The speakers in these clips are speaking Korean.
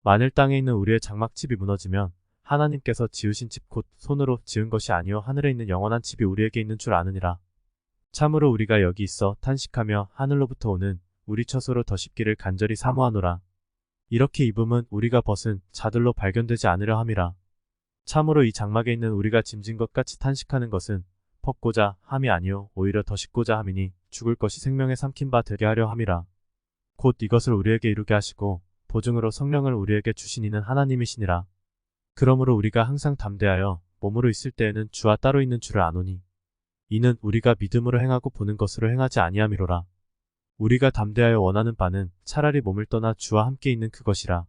만일 땅에 있는 우리의 장막집이 무너지면 하나님께서 지으신 집 곧 손으로 지은 것이 아니요 하늘에 있는 영원한 집이 우리에게 있는 줄 아느니라. 참으로 우리가 여기 있어 탄식하며 하늘로부터 오는 우리 처소로 더 쉽기를 간절히 사모하노라. 이렇게 입음은 우리가 벗은 자들로 발견되지 않으려 함이라. 참으로 이 장막에 있는 우리가 짐진 것 같이 탄식하는 것은 벗고자 함이 아니요 오히려 더 씹고자 함이니 죽을 것이 생명에 삼킨 바 되게 하려 함이라. 곧 이것을 우리에게 이루게 하시고 보증으로 성령을 우리에게 주신 이는 하나님이시니라. 그러므로 우리가 항상 담대하여 몸으로 있을 때에는 주와 따로 있는 줄을 아노니 이는 우리가 믿음으로 행하고 보는 것으로 행하지 아니함이로라. 우리가 담대하여 원하는 바는 차라리 몸을 떠나 주와 함께 있는 그것이라.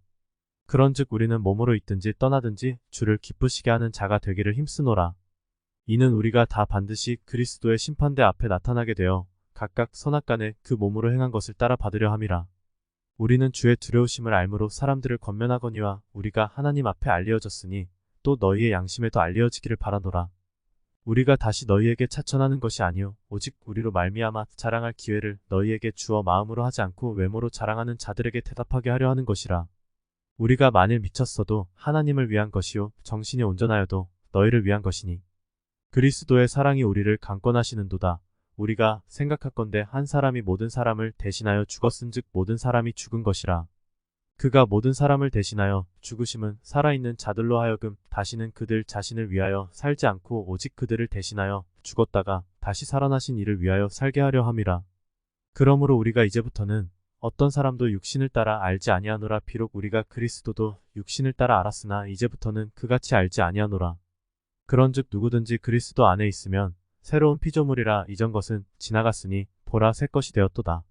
그런즉 우리는 몸으로 있든지 떠나든지 주를 기쁘시게 하는 자가 되기를 힘쓰노라. 이는 우리가 다 반드시 그리스도의 심판대 앞에 나타나게 되어 각각 선악간에 그 몸으로 행한 것을 따라 받으려 함이라. 우리는 주의 두려우심을 알므로 사람들을 권면하거니와 우리가 하나님 앞에 알리어졌으니 또 너희의 양심에도 알리어지기를 바라노라. 우리가 다시 너희에게 차천하는 것이 아니요 오직 우리로 말미암아 자랑할 기회를 너희에게 주어 마음으로 하지 않고 외모로 자랑하는 자들에게 대답하게 하려 하는 것이라. 우리가 만일 미쳤어도 하나님을 위한 것이요 정신이 온전하여도 너희를 위한 것이니 그리스도의 사랑이 우리를 강권하시는도다. 우리가 생각할건대 한 사람이 모든 사람을 대신하여 죽었은즉 모든 사람이 죽은 것이라. 그가 모든 사람을 대신하여 죽으심은 살아있는 자들로 하여금 다시는 그들 자신을 위하여 살지 않고 오직 그들을 대신하여 죽었다가 다시 살아나신 이를 위하여 살게 하려 함이라. 그러므로 우리가 이제부터는 어떤 사람도 육신을 따라 알지 아니하노라. 비록 우리가 그리스도도 육신을 따라 알았으나 이제부터는 그같이 알지 아니하노라. 그런즉 누구든지 그리스도 안에 있으면 새로운 피조물이라. 이전 것은 지나갔으니 보라 새 것이 되었도다.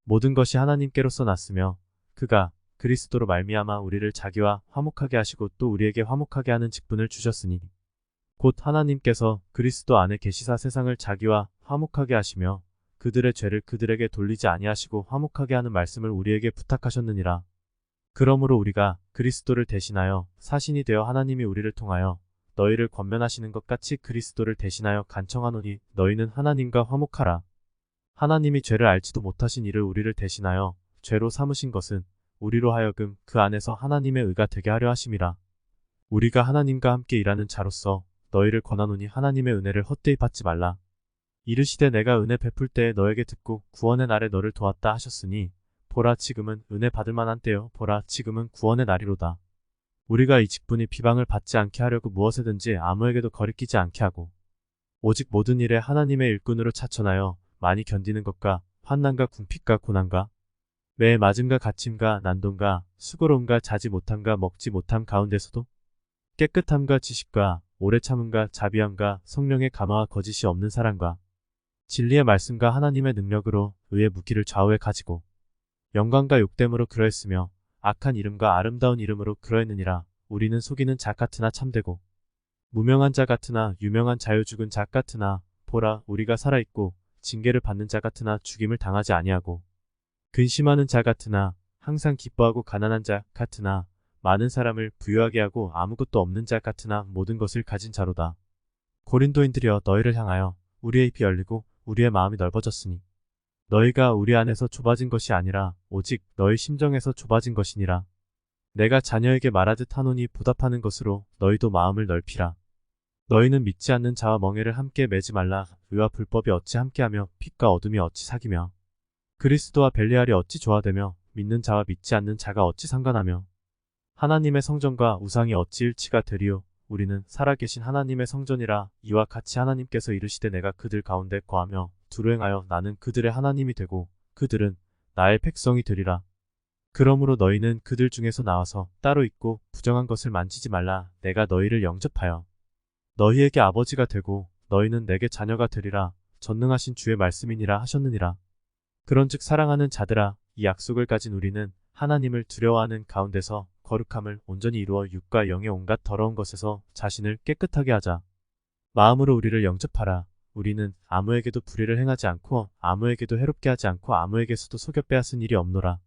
모든 것이 하나님께로서 났으며 그가 그리스도로 말미암아 우리를 자기와 화목하게 하시고 또 우리에게 화목하게 하는 직분을 주셨으니 곧 하나님께서 그리스도 안에 계시사 세상을 자기와 화목하게 하시며 그들의 죄를 그들에게 돌리지 아니하시고 화목하게 하는 말씀을 우리에게 부탁하셨느니라. 그러므로 우리가 그리스도를 대신하여 사신이 되어 하나님이 우리를 통하여 너희를 권면하시는 것 같이 그리스도를 대신하여 간청하노니 너희는 하나님과 화목하라. 하나님이 죄를 알지도 못하신 이를 우리를 대신하여 죄로 삼으신 것은 우리로 하여금 그 안에서 하나님의 의가 되게 하려 하심이라. 우리가 하나님과 함께 일하는 자로서 너희를 권하노니 하나님의 은혜를 헛되이 받지 말라. 이르시되 내가 은혜 베풀 때에 너에게 듣고 구원의 날에 너를 도왔다 하셨으니 보라 지금은 은혜 받을 만한 때요 보라 지금은 구원의 날이로다. 우리가 이 직분이 비방을 받지 않게 하려고 무엇에든지 아무에게도 거리끼지 않게 하고 오직 모든 일에 하나님의 일꾼으로 차천하여 많이 견디는 것과 환난과 궁핍과 고난과 매의 맞음과 갇힘과 난동과 수고로움과 자지 못함과 먹지 못함 가운데서도 깨끗함과 지식과 오래 참음과 자비함과 성령의 감화와 거짓이 없는 사랑과 진리의 말씀과 하나님의 능력으로 의의 무기를 좌우에 가지고 영광과 욕됨으로 그러했으며 악한 이름과 아름다운 이름으로 그러했느니라. 우리는 속이는 자 같으나 참되고 무명한 자 같으나 유명한 자요 죽은 자 같으나 보라 우리가 살아있고 징계를 받는 자 같으나 죽임을 당하지 아니하고 근심하는 자 같으나 항상 기뻐하고 가난한 자 같으나 많은 사람을 부유하게 하고 아무것도 없는 자 같으나 모든 것을 가진 자로다. 고린도인들이여 너희를 향하여 우리의 입이 열리고 우리의 마음이 넓어졌으니 너희가 우리 안에서 좁아진 것이 아니라 오직 너희 심정에서 좁아진 것이니라. 내가 자녀에게 말하듯 하노니 보답하는 것으로 너희도 마음을 넓히라. 너희는 믿지 않는 자와 멍에를 함께 매지 말라. 의와 불법이 어찌 함께하며 빛과 어둠이 어찌 사귀며 그리스도와 벨리알이 어찌 조화되며 믿는 자와 믿지 않는 자가 어찌 상관하며 하나님의 성전과 우상이 어찌 일치가 되리요. 우리는 살아계신 하나님의 성전이라. 이와 같이 하나님께서 이르시되 내가 그들 가운데 거하며 두루 행하여 나는 그들의 하나님이 되고 그들은 나의 백성이 되리라. 그러므로 너희는 그들 중에서 나와서 따로 있고 부정한 것을 만지지 말라. 내가 너희를 영접하여 너희에게 아버지가 되고 너희는 내게 자녀가 되리라. 전능하신 주의 말씀이니라 하셨느니라. 그런즉 사랑하는 자들아 이 약속을 가진 우리는 하나님을 두려워하는 가운데서 거룩함을 온전히 이루어 육과 영의 온갖 더러운 것에서 자신을 깨끗하게 하자. 마음으로 우리를 영접하라. 우리는 아무에게도 불의를 행하지 않고 아무에게도 해롭게 하지 않고 아무에게서도 속여 빼앗은 일이 없노라.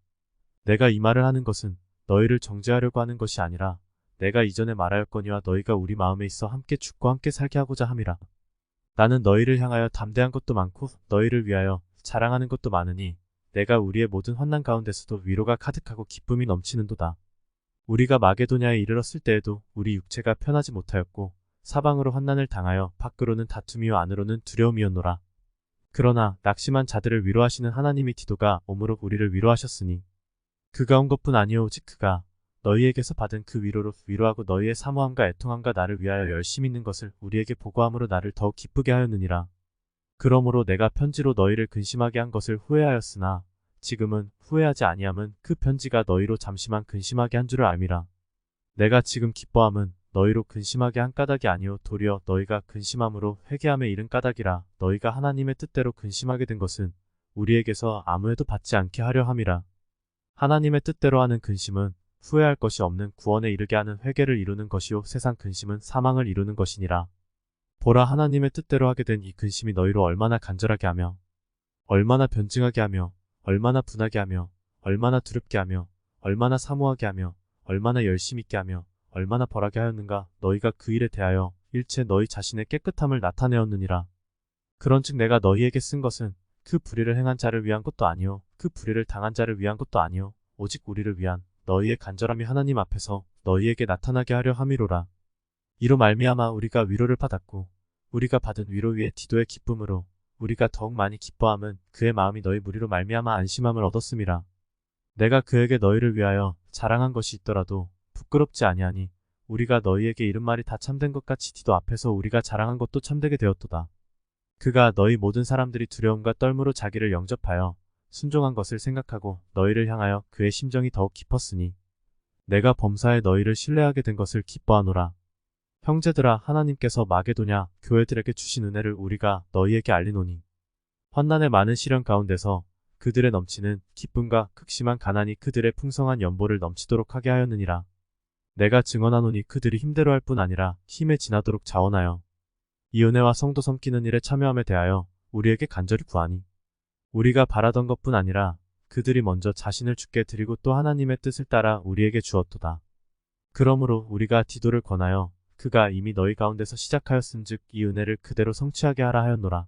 내가 이 말을 하는 것은 너희를 정죄하려고 하는 것이 아니라 내가 이전에 말하였거니와 너희가 우리 마음에 있어 함께 죽고 함께 살게 하고자 함이라. 나는 너희를 향하여 담대한 것도 많고 너희를 위하여 자랑하는 것도 많으니 내가 우리의 모든 환난 가운데서도 위로가 가득하고 기쁨이 넘치는도다. 우리가 마게도냐에 이르렀을 때에도 우리 육체가 편하지 못하였고 사방으로 환난을 당하여 밖으로는 다툼이요 안으로는 두려움이었노라. 그러나 낙심한 자들을 위로하시는 하나님의 디도가 오므로 우리를 위로하셨으니 그가 온 것뿐 아니요 오직 그가 너희에게서 받은 그 위로로 위로하고 너희의 사모함과 애통함과 나를 위하여 열심히 있는 것을 우리에게 보고함으로 나를 더욱 기쁘게 하였느니라. 그러므로 내가 편지로 너희를 근심하게 한 것을 후회하였으나 지금은 후회하지 아니함은 그 편지가 너희로 잠시만 근심하게 한 줄을 알미라. 내가 지금 기뻐함은 너희로 근심하게 한 까닭이 아니요 도리어 너희가 근심함으로 회개함에 이른 까닭이라. 너희가 하나님의 뜻대로 근심하게 된 것은 우리에게서 아무에도 받지 않게 하려 함이라. 하나님의 뜻대로 하는 근심은 후회할 것이 없는 구원에 이르게 하는 회개를 이루는 것이요 세상 근심은 사망을 이루는 것이니라. 보라, 하나님의 뜻대로 하게 된 이 근심이 너희로 얼마나 간절하게 하며 얼마나 변증하게 하며 얼마나 분하게 하며 얼마나 두렵게 하며 얼마나 사모하게 하며 얼마나 열심 있게 하며 얼마나 벌하게 하였는가. 너희가 그 일에 대하여 일체 너희 자신의 깨끗함을 나타내었느니라. 그런즉 내가 너희에게 쓴 것은 그 불의를 행한 자를 위한 것도 아니요 그 불의를 당한 자를 위한 것도 아니요 오직 우리를 위한 너희의 간절함이 하나님 앞에서 너희에게 나타나게 하려 함이로라. 이로 말미암아 우리가 위로를 받았고 우리가 받은 위로 위에 디도의 기쁨으로 우리가 더욱 많이 기뻐함은 그의 마음이 너희 무리로 말미암아 안심함을 얻었음이라. 내가 그에게 너희를 위하여 자랑한 것이 있더라도 부끄럽지 아니하니 우리가 너희에게 이른 말이 다 참된 것 같이 디도 앞에서 우리가 자랑한 것도 참되게 되었도다. 그가 너희 모든 사람들이 두려움과 떨므로 자기를 영접하여 순종한 것을 생각하고 너희를 향하여 그의 심정이 더욱 깊었으니 내가 범사에 너희를 신뢰하게 된 것을 기뻐하노라. 형제들아, 하나님께서 마게도냐 교회들에게 주신 은혜를 우리가 너희에게 알리노니 환난의 많은 시련 가운데서 그들의 넘치는 기쁨과 극심한 가난이 그들의 풍성한 연보를 넘치도록 하게 하였느니라. 내가 증언하노니 그들이 힘대로 할 뿐 아니라 힘에 지나도록 자원하여 이 은혜와 성도 섬기는 일에 참여함에 대하여 우리에게 간절히 구하니 우리가 바라던 것뿐 아니라 그들이 먼저 자신을 주께 드리고 또 하나님의 뜻을 따라 우리에게 주었도다. 그러므로 우리가 디도를 권하여 그가 이미 너희 가운데서 시작하였은즉 이 은혜를 그대로 성취하게 하라 하였노라.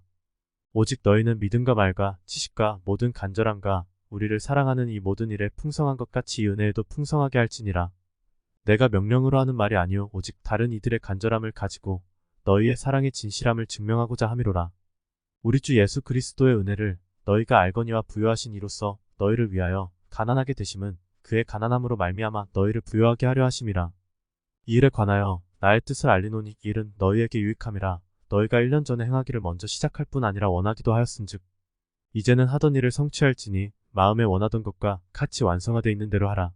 오직 너희는 믿음과 말과 지식과 모든 간절함과 우리를 사랑하는 이 모든 일에 풍성한 것 같이 이 은혜에도 풍성하게 할지니라. 내가 명령으로 하는 말이 아니요 오직 다른 이들의 간절함을 가지고 너희의 사랑의 진실함을 증명하고자 함이로라. 우리 주 예수 그리스도의 은혜를 너희가 알거니와 부요하신 이로써 너희를 위하여 가난하게 되심은 그의 가난함으로 말미암아 너희를 부요하게 하려 하심이라. 이 일에 관하여 나의 뜻을 알리노니 이 일은 너희에게 유익함이라. 너희가 1년 전에 행하기를 먼저 시작할 뿐 아니라 원하기도 하였은즉 이제는 하던 일을 성취할지니 마음에 원하던 것과 같이 완성화되어 있는 대로 하라.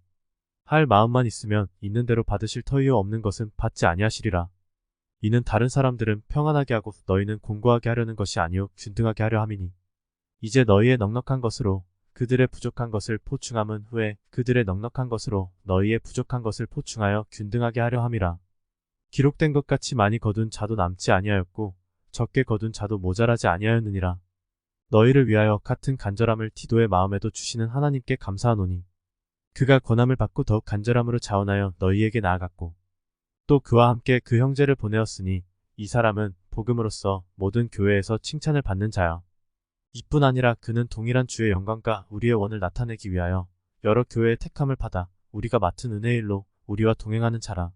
할 마음만 있으면 있는 대로 받으실 터이요 없는 것은 받지 아니하시리라. 이는 다른 사람들은 평안하게 하고 너희는 공고하게 하려는 것이 아니요 균등하게 하려 함이니 이제 너희의 넉넉한 것으로 그들의 부족한 것을 포충함은 후에 그들의 넉넉한 것으로 너희의 부족한 것을 포충하여 균등하게 하려 함이라. 기록된 것 같이 많이 거둔 자도 남지 아니하였고 적게 거둔 자도 모자라지 아니하였느니라. 너희를 위하여 같은 간절함을 디도의 마음에도 주시는 하나님께 감사하노니 그가 권함을 받고 더욱 간절함으로 자원하여 너희에게 나아갔고 또 그와 함께 그 형제를 보내었으니 이 사람은 복음으로써 모든 교회에서 칭찬을 받는 자야. 이뿐 아니라 그는 동일한 주의 영광과 우리의 원을 나타내기 위하여 여러 교회의 택함을 받아 우리가 맡은 은혜의 일로 우리와 동행하는 자라.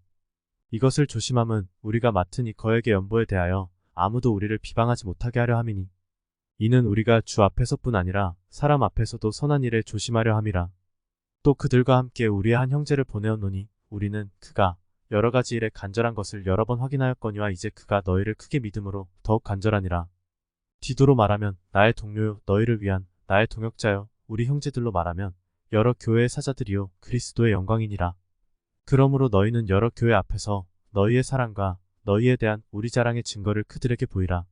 이것을 조심함은 우리가 맡은 이 거액의 연보에 대하여 아무도 우리를 비방하지 못하게 하려 함이니 이는 우리가 주 앞에서뿐 아니라 사람 앞에서도 선한 일에 조심하려 함이라. 또 그들과 함께 우리의 한 형제를 보내었노니 우리는 그가 여러 가지 일에 간절한 것을 여러 번 확인하였거니와 이제 그가 너희를 크게 믿음으로 더욱 간절하니라. 디도로 말하면 나의 동료요 너희를 위한 나의 동역자요 우리 형제들로 말하면 여러 교회의 사자들이요 그리스도의 영광이니라. 그러므로 너희는 여러 교회 앞에서 너희의 사랑과 너희에 대한 우리 자랑의 증거를 그들에게 보이라.